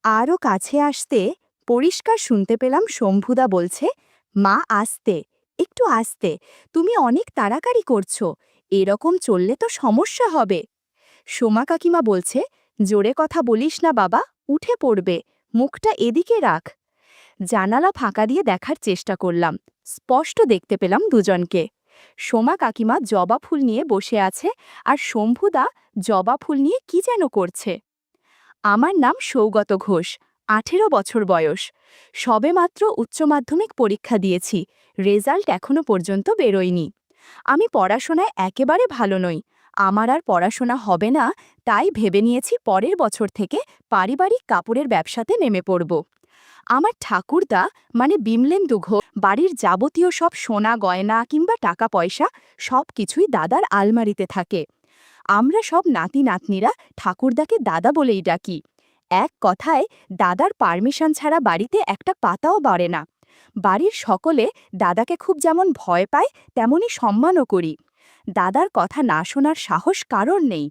আরও কাছে আসতে পরিষ্কার শুনতে পেলাম শম্ভুদা বলছে, মা আস্তে, একটু আস্তে, তুমি অনেক তাড়াতাড়ি করছো, এরকম চললে তো সমস্যা হবে। সোমা কাকিমা বলছে, জোরে কথা বলিস না বাবা, উঠে পড়বে, মুখটা এদিকে রাখ। জানালা ফাঁকা দিয়ে দেখার চেষ্টা করলাম, স্পষ্ট দেখতে পেলাম দুজনকে। সোমা কাকিমা জবা ফুল নিয়ে বসে আছে, আর শম্ভুদা জবা ফুল নিয়ে কি যেন করছে। আমার নাম সৌগত ঘোষ, 18 বছর বয়স। সবেমাত্র উচ্চ মাধ্যমিক পরীক্ষা দিয়েছি, রেজাল্ট এখনো পর্যন্ত বেরোয়নি। আমি পড়াশোনায় একেবারে ভালো নই, আমার আর পড়াশোনা হবে না, তাই ভেবে নিয়েছি পরের বছর থেকে পারিবারিক কাপড়ের ব্যবসাতে নেমে পড়ব। আমার ঠাকুরদা মানে বিমলেন্দু ঘোষ বাড়ির যাবতীয় সব সোনা গয়না কিংবা টাকা পয়সা সব কিছুই দাদার আলমারিতে থাকে। আমরা সব নাতি নাতনিরা ঠাকুরদাকে দাদা বলেই ডাকি। এক কথায় দাদার পারমিশন ছাড়া বাড়িতে একটা পাতাও বাড়ে না। বাড়ির সকলে দাদাকে খুব যেমন ভয় পায় তেমনি সম্মানও করি। দাদার কথা না শোনার সাহস কারোর নেই।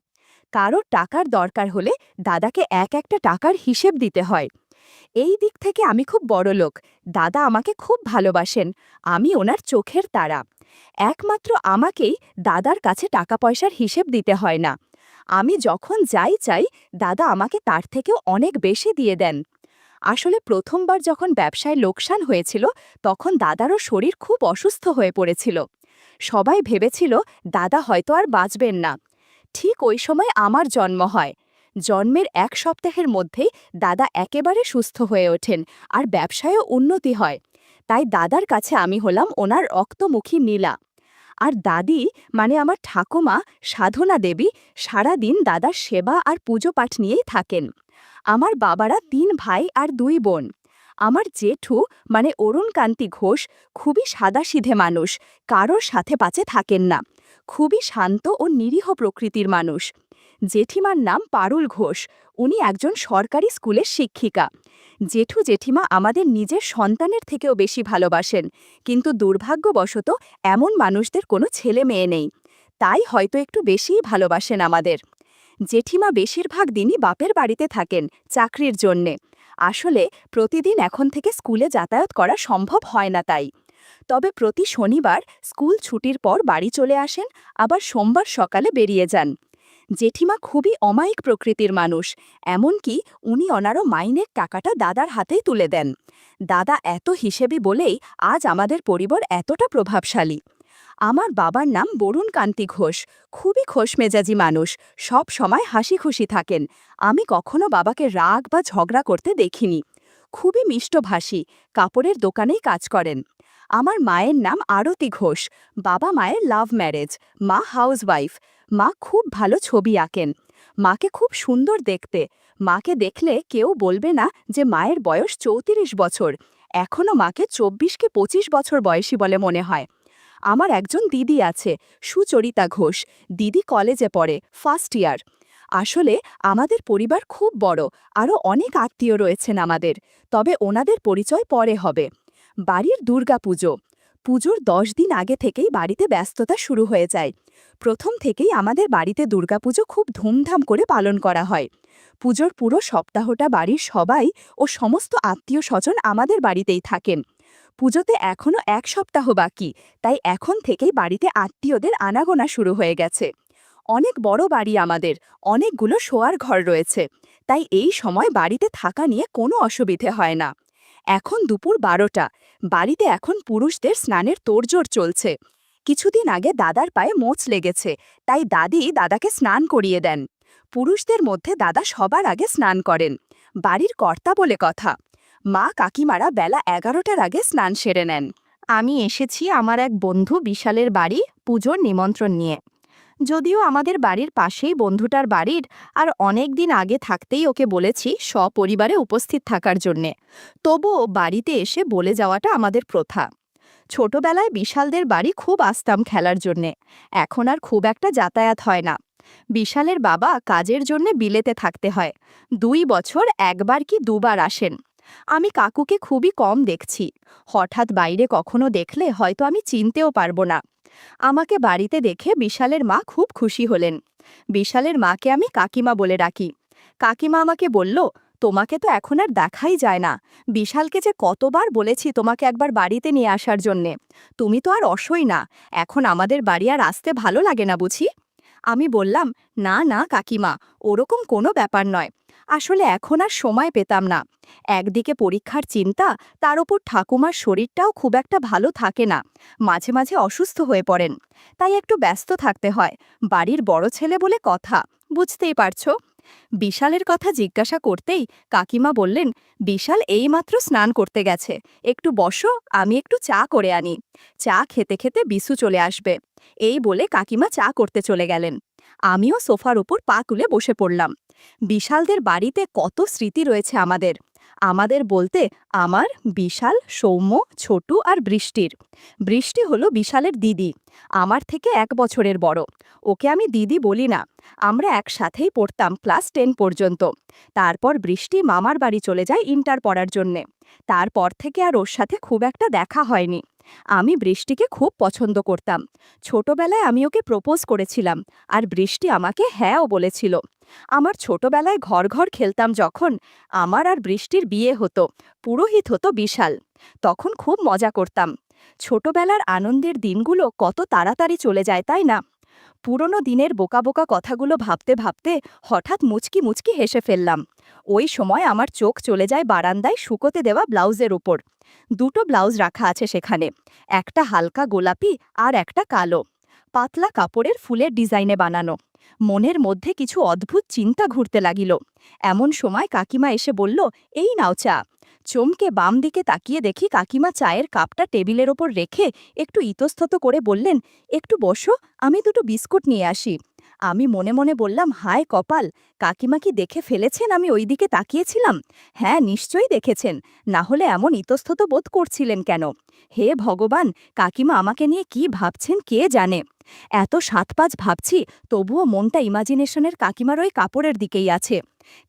কারোর টাকার দরকার হলে দাদাকে এক একটা টাকার হিসেব দিতে হয়। এই দিক থেকে আমি খুব বড়লোক, দাদা আমাকে খুব ভালোবাসেন, আমি ওনার চোখের তারা। একমাত্র আমাকেই দাদার কাছে টাকা পয়সার হিসেব দিতে হয় না। আমি যখন যাই চাই দাদা আমাকে তার থেকেও অনেক বেশি দিয়ে দেন। আসলে প্রথমবার যখন ব্যবসায় লোকসান হয়েছিল তখন দাদারও শরীর খুব অসুস্থ হয়ে পড়েছিল। সবাই ভেবেছিল দাদা হয়তো আর বাঁচবেন না। ঠিক ওই সময় আমার জন্ম হয়। জন্মের 1 সপ্তাহের মধ্যেই দাদা একেবারে সুস্থ হয়ে ওঠেন, আর ব্যবসায়ও উন্নতি হয়। তাই দাদার কাছে আমি হলাম ওনার রক্তমুখী নীলা। আর দাদি মানে আমার ঠাকুমা সাধনা দেবী সারা দিন দাদার সেবা আর পুজো পাঠ নিয়েই থাকেন। আমার বাবারা 3 ভাই আর 2 বোন। আমার জেঠু মানে অরুণকান্তি ঘোষ খুবই সাদাসিধে মানুষ, কারোর সাথে পাচে থাকেন না, খুবই শান্ত ও নিরীহ প্রকৃতির মানুষ। জেঠিমার নাম পারুল ঘোষ, উনি একজন সরকারি স্কুলের শিক্ষিকা। জেঠু জেঠিমা আমাদের নিজের সন্তানের থেকেও বেশি ভালোবাসেন, কিন্তু দুর্ভাগ্যবশত এমন মানুষদের কোনো ছেলে মেয়ে নেই, তাই হয়তো একটু বেশিই ভালোবাসেন আমাদের। জেঠিমা বেশিরভাগ দিনই বাপের বাড়িতে থাকেন চাকরির জন্যে। আসলে প্রতিদিন এখন থেকে স্কুলে যাতায়াত করা সম্ভব হয় না তাই। তবে প্রতি শনিবার স্কুল ছুটির পর বাড়ি চলে আসেন, আবার সোমবার সকালে বেরিয়ে যান। জেঠিমা খুবই অমায়িক প্রকৃতির মানুষ, এমনকি উনি ওনারও মাইনের টাকাটা দাদার হাতেই তুলে দেন। দাদা এত হিসেবে বলেই আজ আমাদের পরিবার এতটা প্রভাবশালী। আমার বাবার নাম বরুণ কান্তি ঘোষ, খুবই খোশমেজাজি মানুষ, সব সময় হাসি খুশি থাকেন। আমি কখনো বাবাকে রাগ বা ঝগড়া করতে দেখিনি। খুবই মিষ্টভাষী, কাপড়ের দোকানেই কাজ করেন। আমার মায়ের নাম আরতি ঘোষ, বাবা মায়ের লাভ ম্যারেজ, মা হাউসওয়াইফ। মা খুব ভালো ছবি আঁকেন। মাকে খুব সুন্দর দেখতে, মাকে দেখলে কেউ বলবে না যে মায়ের বয়স 34 বছর, এখনও মাকে 24 কি 25 বছর বয়সী বলে মনে হয়। আমার একজন দিদি আছে, সুচরিতা ঘোষ, দিদি কলেজে পড়ে, ফার্স্ট ইয়ার। আসলে আমাদের পরিবার খুব বড়, আরও অনেক আত্মীয় রয়েছেন আমাদের, তবে ওনাদের পরিচয় পরে হবে। বাড়ির দুর্গাপুজো, পুজোর 10 দিন আগে থেকেই বাড়িতে ব্যস্ততা শুরু হয়ে যায়। প্রথম থেকেই আমাদের বাড়িতে দুর্গাপুজো খুব ধুমধাম করে পালন করা হয়। পুজোর পুরো সপ্তাহটা বাড়ির সবাই ও সমস্ত আত্মীয় স্বজন আমাদের বাড়িতেই থাকেন। পুজোতে এখনও 1 সপ্তাহ বাকি, তাই এখন থেকেই বাড়িতে আত্মীয়দের আনাগোনা শুরু হয়ে গেছে। অনেক বড় বাড়ি আমাদের, অনেকগুলো শোয়ার ঘর রয়েছে, তাই এই সময় বাড়িতে থাকা নিয়ে কোনো অসুবিধে হয় না। এখন দুপুর 12টা, বাড়িতে এখন পুরুষদের স্নানের তোড়জোড় চলছে। কিছুদিন আগে দাদার পায়ে মোচ লেগেছে, তাই দাদি দাদাকে স্নান করিয়ে দেন। পুরুষদের মধ্যে দাদা সবার আগে স্নান করেন, বাড়ির কর্তা বলে কথা। মা কাকিমারা বেলা 11টার আগে স্নান সেরে নেন। আমি এসেছি আমার এক বন্ধু বিশালের বাড়ি পুজোর নিমন্ত্রণ নিয়ে। যদিও আমাদের বাড়ির পাশেই বন্ধুটার বাড়ির, আর অনেক দিন আগে থাকতেই ওকে বলেছি সপরিবারে উপস্থিত থাকার জন্যে, তবুও বাড়িতে এসে বলে যাওয়াটা আমাদের প্রথা। ছোটবেলায় বিশালদের বাড়ি খুব আসতাম খেলার জন্যে, এখন আর খুব একটা যাতায়াত হয় না। বিশালের বাবা কাজের জন্যে বিলেতে থাকতে হয়, 2 বছর একবার কি দুবার আসেন। আমি কাকুকে খুবই কম দেখছি, হঠাৎ বাইরে কখনো দেখলে হয়তো আমি চিনতেও পারবো না। আমাকে বাড়িতে দেখে বিশালের মা খুব খুশি হলেন। বিশালের মাকে আমি কাকিমা বলে ডাকি। কাকিমা আমাকে বলল, তোমাকে তো এখন আর দেখাই যায় না। বিশালকে যে কতবার বলেছি তোমাকে একবার বাড়িতে নিয়ে আসার জন্যে। তুমি তো আর অসই না। এখন আমাদের বাড়ি আর আসতে ভালো লাগে না বুঝি? আমি বললাম, না না কাকিমা, ওরকম কোনো ব্যাপার নয়। আসলে এখন আর সময় পেতাম না। একদিকে পরীক্ষার চিন্তা, তার ওপর ঠাকুমার শরীরটাও খুব একটা ভালো থাকে না। মাঝে মাঝে অসুস্থ হয়ে পড়েন। তাই একটু ব্যস্ত থাকতে হয়। বাড়ির বড় ছেলে বলে কথা, বুঝতেই পারছো। বিশালের কথা জিজ্ঞাসা করতেই কাকিমা বললেন, বিশাল এইমাত্র স্নান করতে গেছে। একটু বসো, আমি একটু চা করে আনি। চা খেতে খেতে বিশু চলে আসবে। এই বলে কাকিমা চা করতে চলে গেলেন। আমিও সোফার উপর পা তুলে বসে পড়লাম। বিশালদের বাড়িতে কত স্মৃতি রয়েছে আমাদের। আমাদের বলতে আমার, বিশাল, সৌম্য, ছোটু আর বৃষ্টির। বৃষ্টি হলো বিশালের দিদি। আমার থেকে 1 বছরের বড়। ওকে আমি দিদি বলি না। আমরা একসাথেই পড়তাম ক্লাস 10 পর্যন্ত। তারপর বৃষ্টি মামার বাড়ি চলে যায় ইন্টার পড়ার জন্যে। তারপর থেকে আর ওর সাথে খুব একটা দেখা হয়নি। আমি বৃষ্টিকে খুব পছন্দ করতাম। ছোটবেলায় আমি ওকে প্রপোজ করেছিলাম, আর বৃষ্টি আমাকে হ্যাঁও বলেছিল। আমার ছোটবেলায় ঘর ঘর খেলতাম যখন, আমার আর বৃষ্টির বিয়ে হতো। পুরোহিত হতো বিশাল। তখন খুব মজা করতাম। ছোটবেলার আনন্দের দিনগুলো কত তাড়াতাড়ি চলে যায়, তাই না? পুরনো দিনের বোকা বোকা কথাগুলো ভাবতে ভাবতে হঠাৎ মুচকি মুচকি হেসে ফেললাম। ওই সময় আমার চোখ চলে যায় বারান্দায় শুকোতে দেওয়া ব্লাউজের উপর। দুটো ব্লাউজ রাখা আছে সেখানে, একটা হালকা গোলাপি আর একটা কালো, পাতলা কাপড়ের ফুলের ডিজাইনে বানানো। মনের মধ্যে কিছু অদ্ভুত চিন্তা ঘুরতে লাগিল। এমন সময় কাকিমা এসে বলল, এই নাও চা। চমকে বাম দিকে তাকিয়ে দেখি কাকিমা চায়ের কাপটা টেবিলের ওপর রেখে একটু ইতস্তত করে বললেন, একটু বসো, আমি দুটো বিস্কুট নিয়ে আসি। আমি মনে মনে বললাম, হায় কপাল, কাকিমা কি দেখে ফেলেছেন আমি ওই দিকে তাকিয়েছিলাম? হ্যাঁ, নিশ্চয়ই দেখেছেন, না হলে এমন ইতস্তত বোধ করছিলেন কেন? হে ভগবান, কাকিমা আমাকে নিয়ে কি ভাবছেন কে জানে। এত সাতপাঁচ ভাবছি, তবুও মনটা ইমাজিনেশনের কাকিমার ওই কাপড়ের দিকেই আছে।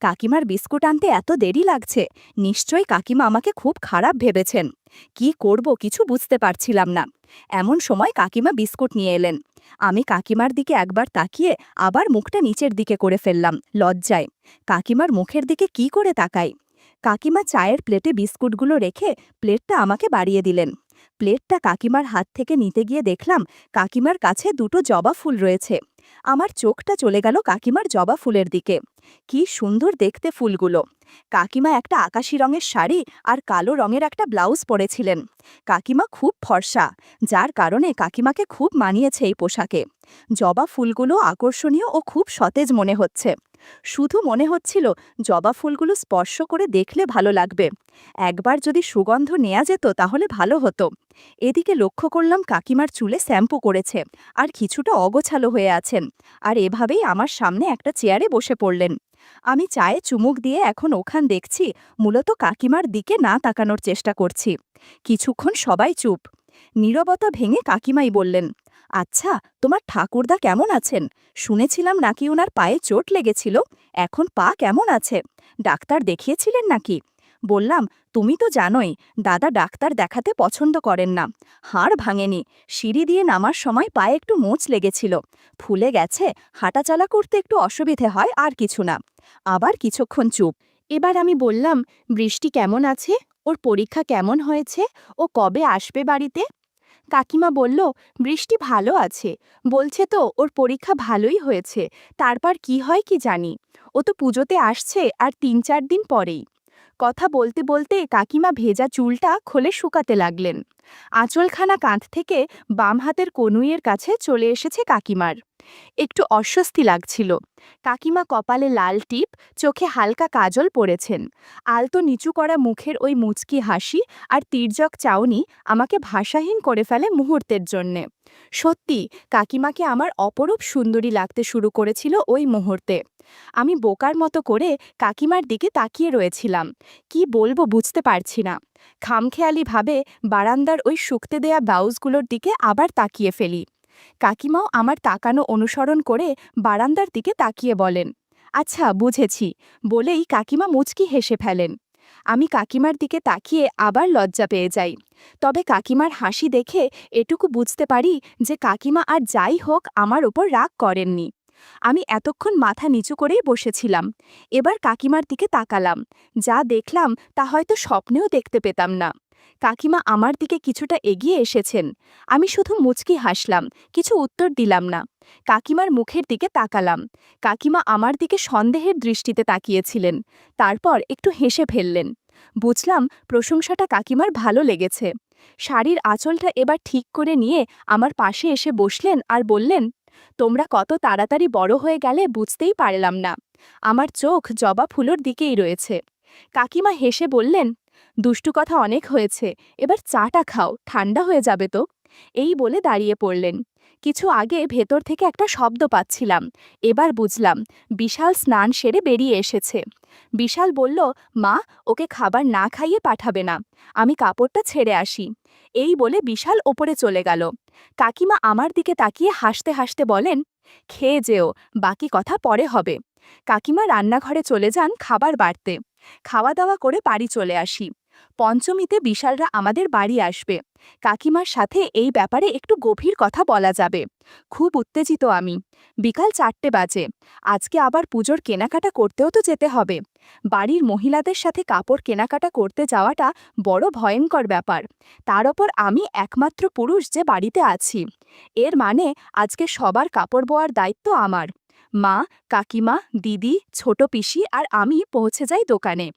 কাকিমার বিস্কুট আনতে এত দেরি লাগছে, নিশ্চয়ই কাকিমা আমাকে খুব খারাপ ভেবেছেন। কি করব কিছু বুঝতে পারছিলাম না। এমন সময় কাকিমা বিস্কুট নিয়ে এলেন। আমি কাকিমার দিকে একবার তাকিয়ে আবার মুখটা নিচের দিকে করে ফেললাম লজ্জায়। কাকিমার মুখের দিকে কি করে তাকাই? কাকিমা চায়ের প্লেটে বিস্কুটগুলো রেখে প্লেটটা আমাকে বাড়িয়ে দিলেন। প্লেটটা কাকিমার হাত থেকে নিতে গিয়ে দেখলাম কাকিমার কাছে দুটো জবা ফুল রয়েছে। আমার চোখটা চলে গেল কাকিমার জবা ফুলের দিকে। কি সুন্দর দেখতে ফুলগুলো। কাকিমা একটা আকাশি রঙের শাড়ি আর কালো রঙের একটা ব্লাউজ পরেছিলেন। কাকিমা খুব ফর্সা, যার কারণে কাকিমাকে খুব মানিয়েছে এই পোশাকে। জবা ফুলগুলো আকর্ষণীয় ও খুব সতেজ মনে হচ্ছে। শুধু মনে হচ্ছিল জবা ফুলগুলো স্পর্শ করে দেখলে ভালো লাগবে। একবার যদি সুগন্ধ নেওয়া যেত তাহলে ভালো হতো। এদিকে লক্ষ্য করলাম কাকিমার চুলে শ্যাম্পু করেছে আর কিছুটা অগোছালো হয়ে আছেন, আর এভাবেই আমার সামনে একটা চেয়ারে বসে পড়লেন। আমি চায়ে চুমুক দিয়ে এখন ওখান দেখছি, মূলত কাকিমার দিকে না তাকানোর চেষ্টা করছি। কিছুক্ষণ সবাই চুপ। নীরবতা ভেঙে কাকিমাই বললেন, আচ্ছা, তোমার ঠাকুরদা কেমন আছেন? শুনেছিলাম নাকি ওনার পায়ে চোট লেগেছিল। এখন পা কেমন আছে? ডাক্তার দেখিয়েছিলেন নাকি? বললাম, তুমি তো জানোই দাদা ডাক্তার দেখাতে পছন্দ করেন না। হাড় ভাঙেনি, সিঁড়ি দিয়ে নামার সময় পায়ে একটু মোচ লেগেছিল, ফুলে গেছে, হাঁটাচলা করতে একটু অসুবিধে হয়, আর কিছু না। আবার কিছুক্ষণ চুপ। এবার আমি বললাম, বৃষ্টি কেমন আছে? ওর পরীক্ষা কেমন হয়েছে? ও কবে আসবে বাড়িতে? কাকিমা বলল, বৃষ্টি ভালো আছে, বলছে তো ওর পরীক্ষা ভালোই হয়েছে। তারপর কি হয় কি জানি। ও তো পুজোতে আসছে আর 3-4 দিন পরেই। কথা বলতে বলতে কাকিমা ভেজা চুলটা খোলে শুকাতে লাগলেন। আঁচলখানা কাঁধ থেকে বাম হাতের কনুইয়ের কাছে চলে এসেছে কাকিমার। একটু অস্বস্তি লাগছিল। কাকিমা কপালে লাল টিপ, চোখে হালকা কাজল পরেছেন। আলতো নিচু করা মুখের ওই মুচকি হাসি আর তির্যক চাউনি আমাকে ভাষাহীন করে ফেলে মুহূর্তের জন্যে। সত্যি, কাকিমাকে আমার অপরূপ সুন্দরী লাগতে শুরু করেছিল ওই মুহূর্তে। আমি বোকার মতো করে কাকিমার দিকে তাকিয়ে রয়েছিলাম। কি বলবো বুঝতে পারছি না। খামখেয়ালিভাবে বারান্দার ওই শুকতে দেয়া ব্লাউজগুলোর দিকে আবার তাকিয়ে ফেলি। কাকিমাও আমার তাকানো অনুসরণ করে বারান্দার দিকে তাকিয়ে বলেন, আচ্ছা বুঝেছি, বলেই কাকিমা মুচকি হেসে ফেলেন। আমি কাকিমার দিকে তাকিয়ে আবার লজ্জা পেয়ে যাই। তবে কাকিমার হাসি দেখে এটুকু বুঝতে পারি যে কাকিমা আর যাই হোক আমার ওপর রাগ করেননি। আমি এতক্ষণ মাথা নিচু করেই বসেছিলাম। এবার কাকিমার দিকে তাকালাম। যা দেখলাম তা হয়তো স্বপ্নেও দেখতে পেতাম না। কাকিমা আমার দিকে কিছুটা এগিয়ে এসেছেন। আমি শুধু মুচকি হাসলাম, কিছু উত্তর দিলাম না। কাকিমার মুখের দিকে তাকালাম। কাকিমা আমার দিকে সন্দেহের দৃষ্টিতে তাকিয়েছিলেন। তারপর একটু হেসে ফেললেন। বুঝলাম প্রশংসাটা কাকিমার ভালো লেগেছে। শাড়ির আঁচলটা এবার ঠিক করে নিয়ে আমার পাশে এসে বসলেন আর বললেন, তোমরা কত তাড়াতাড়ি বড় হয়ে গেলে বুঝতেই পারলাম না। আমার চোখ জবা ফুলোর দিকেই রয়েছে। কাকিমা হেসে বললেন, দুষ্টু কথা অনেক হয়েছে, এবার চাটা খাও, ঠান্ডা হয়ে যাবে তো। এই বলে দাঁড়িয়ে পড়লেন। কিছু আগে ভেতর থেকে একটা শব্দ পাচ্ছিলাম। এবার বুঝলাম বিশাল স্নান সেরে বেরিয়ে এসেছে। বিশাল বলল, মা, ওকে খাবার না খাইয়ে পাঠাবে না, আমি কাপড়টা ছেড়ে আসি। এই বলে বিশাল ওপরে চলে গেল। কাকিমা আমার দিকে তাকিয়ে হাসতে হাসতে বলেন, খেয়ে যেও, বাকি কথা পরে হবে। কাকিমা রান্নাঘরে চলে যান খাবার বাড়তে। খাওয়া দাওয়া করে বাড়ি চলে আসি। পঞ্চমীতে বিশালরা আমাদের বাড়ি আসবে। কাকিমার সাথে এই ব্যাপারে একটু গভীর কথা বলা যাবে। খুব উত্তেজিত আমি। বিকাল 4টে বাজে। আজকে আবার পুজোর কেনাকাটা করতেও তো যেতে হবে। বাড়ির মহিলাদের সাথে কাপড় কেনাকাটা করতে যাওয়াটা বড় ভয়ঙ্কর ব্যাপার। তার ওপর আমি একমাত্র পুরুষ যে বাড়িতে আছি। এর মানে আজকে সবার কাপড় বোয়ার দায়িত্ব আমার। মা, কাকিমা, দিদি, ছোট পিসি আর আমি পৌঁছে যাই দোকানে।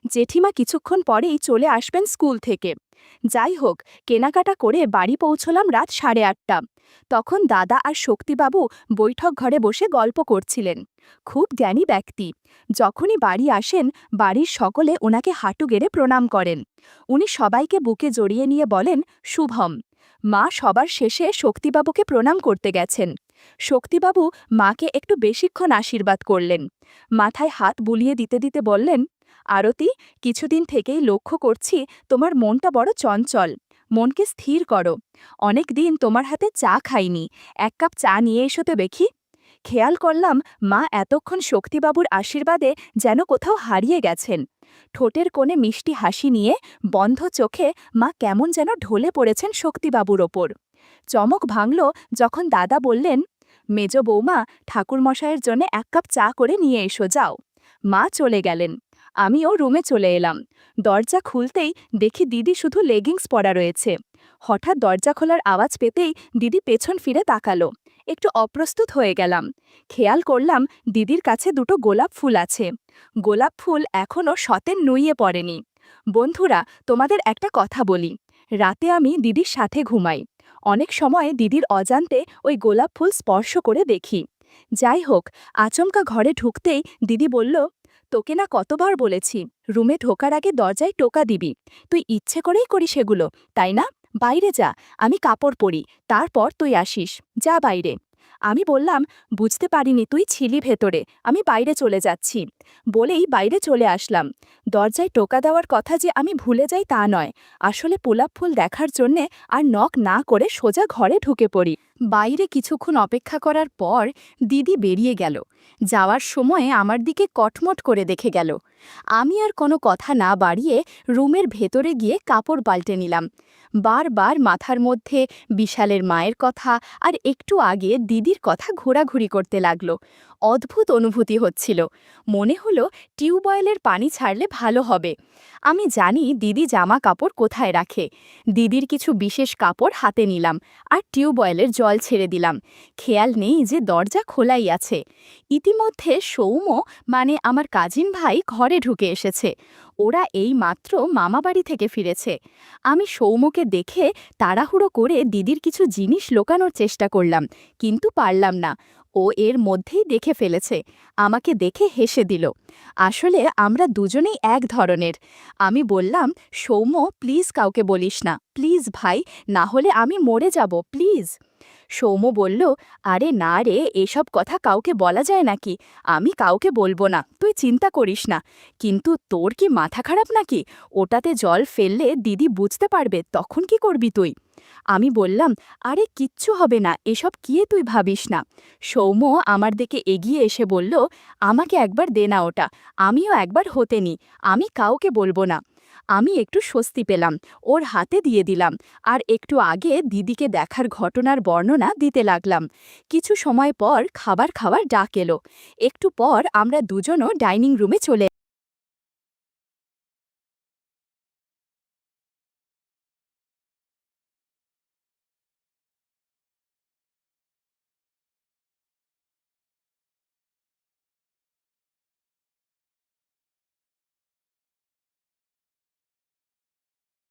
জেঠিমা কিছুক্ষণ পরেই চলে আসবেন স্কুল থেকে। যাই হোক, কেনাকাটা করে বাড়ি পৌঁছলাম রাত 8:30। তখন দাদা আর শক্তিবাবু বৈঠক ঘরে বসে গল্প করছিলেন। খুব জ্ঞানী ব্যক্তি। যখনই বাড়ি আসেন, বাড়ির সকলে ওনাকে হাঁটু গেড়ে প্রণাম করেন। উনি সবাইকে বুকে জড়িয়ে নিয়ে বলেন, শুভম। মা সবার শেষে শক্তিবাবুকে প্রণাম করতে গেছেন। শক্তিবাবু মাকে একটু বেশিক্ষণ আশীর্বাদ করলেন। মাথায় হাত বুলিয়ে দিতে দিতে বললেন, আরতি, কিছুদিন থেকেই লক্ষ্য করছি তোমার মনটা বড় চঞ্চল। মনকে স্থির করো। অনেক দিন তোমার হাতে চা খাইনি, 1 কাপ চা নিয়ে এসো তো দেখি। খেয়াল করলাম মা এতক্ষণ শক্তিবাবুর আশীর্বাদে যেন কোথাও হারিয়ে গেছেন। ঠোঁটের কোণে মিষ্টি হাসি নিয়ে বন্ধ চোখে মা কেমন যেন ঢলে পড়েছেন শক্তিবাবুর ওপর। চমক ভাঙল যখন দাদা বললেন, মেজ বৌমা, ঠাকুরমশায়ের জন্য 1 কাপ চা করে নিয়ে এসো, যাও। মা চলে গেলেন। আমিও রুমে চলে এলাম। দরজা খুলতেই দেখি দিদি শুধু লেগিংস পরা রয়েছে। হঠাৎ দরজা খোলার আওয়াজ পেতেই দিদি পেছন ফিরে তাকালো। একটু অপ্রস্তুত হয়ে গেলাম। খেয়াল করলাম দিদির কাছে দুটো গোলাপ ফুল আছে। গোলাপ ফুল এখনও সতেন নুইয়ে পড়েনি। বন্ধুরা, তোমাদের একটা কথা বলি। রাতে আমি দিদির সাথে ঘুমাই। অনেক সময় দিদির অজান্তে ওই গোলাপ ফুল স্পর্শ করে দেখি। যাই হোক, আচমকা ঘরে ঢুকতেই দিদি বলল, তোকে না কতবার বলেছি রুমে ঢোকার আগে দরজায় টোকা দিবি। তুই ইচ্ছে করেই করিস এগুলো, তাই না? বাইরে যা, আমি কাপড় পরি, তারপর তুই আসিস। যা বাইরে। আমি বললাম, বুঝতে পারিনি তুই ছিলি ভেতরে, আমি বাইরে চলে যাচ্ছি। বলেই বাইরে চলে আসলাম। দরজায় টোকা দেওয়ার কথা যে আমি ভুলে যাই তা নয়, আসলে গোলাপ ফুল দেখার জন্যে আর নক না করে সোজা ঘরে ঢুকে পড়ি। বাইরে কিছুক্ষণ অপেক্ষা করার পর দিদি বেরিয়ে গেল। যাওয়ার সময়ে আমার দিকে কটমট করে দেখে গেল। আমি আর কোনো কথা না বাড়িয়ে রুমের ভেতরে গিয়ে কাপড় পাল্টে নিলাম। বারবার মাথার মধ্যে বিশালের মায়ের কথা আর একটু আগে দিদির কথা ঘোরাঘুরি করতে লাগলো। অদ্ভুত অনুভূতি হচ্ছিল। মনে হলো টিউবওয়েলের পানি ছাড়লে ভালো হবে। আমি জানি দিদি জামা কাপড় কোথায় রাখে। দিদির কিছু বিশেষ কাপড় হাতে নিলাম আর টিউবওয়েলের জল ছেড়ে দিলাম। খেয়াল নেই যে দরজা খোলাই আছে। ইতিমধ্যে সৌম্য, মানে আমার কাজিন ভাই, ঘরে ঢুকে এসেছে। ওরা এই মাত্র মামাবাড়ি থেকে ফিরেছে। আমি সৌম্যকে দেখে তাড়াহুড়ো করে দিদির কিছু জিনিস লুকানোর চেষ্টা করলাম, কিন্তু পারলাম না। ও এর মধ্যেই দেখে ফেলেছে। আমাকে দেখে হেসে দিল। আসলে আমরা দুজনেই এক ধরনের। আমি বললাম, সৌম্য, প্লিজ কাউকে বলিস না, প্লিজ ভাই, না হলে আমি মরে যাব, প্লিজ। সৌম্য বলল, আরে না রে, এসব কথা কাউকে বলা যায় নাকি? আমি কাউকে বলবো না, তুই চিন্তা করিস না। কিন্তু তোর কি মাথা খারাপ নাকি? ওটাতে জল ফেললে দিদি বুঝতে পারবে, তখন কি করবি তুই? আমি বললাম, আরে কিচ্ছু হবে না, এসব কি তুই ভাবিস না। সৌম্য আমার দিকে এগিয়ে এসে বলল, আমাকে একবার দে না ওটা, আমিও একবার হতে নি, আমি কাউকে বলবো না। আমি একটু স্বস্তি পেলাম, ওর হাতে দিয়ে দিলাম, আর একটু আগে দিদিকে দেখার ঘটনার বর্ণনা দিতে লাগলাম। কিছু সময় পর খাবার খাওয়ার ডাক এলো। একটু পর আমরা দুজনও ডাইনিং রুমে চলে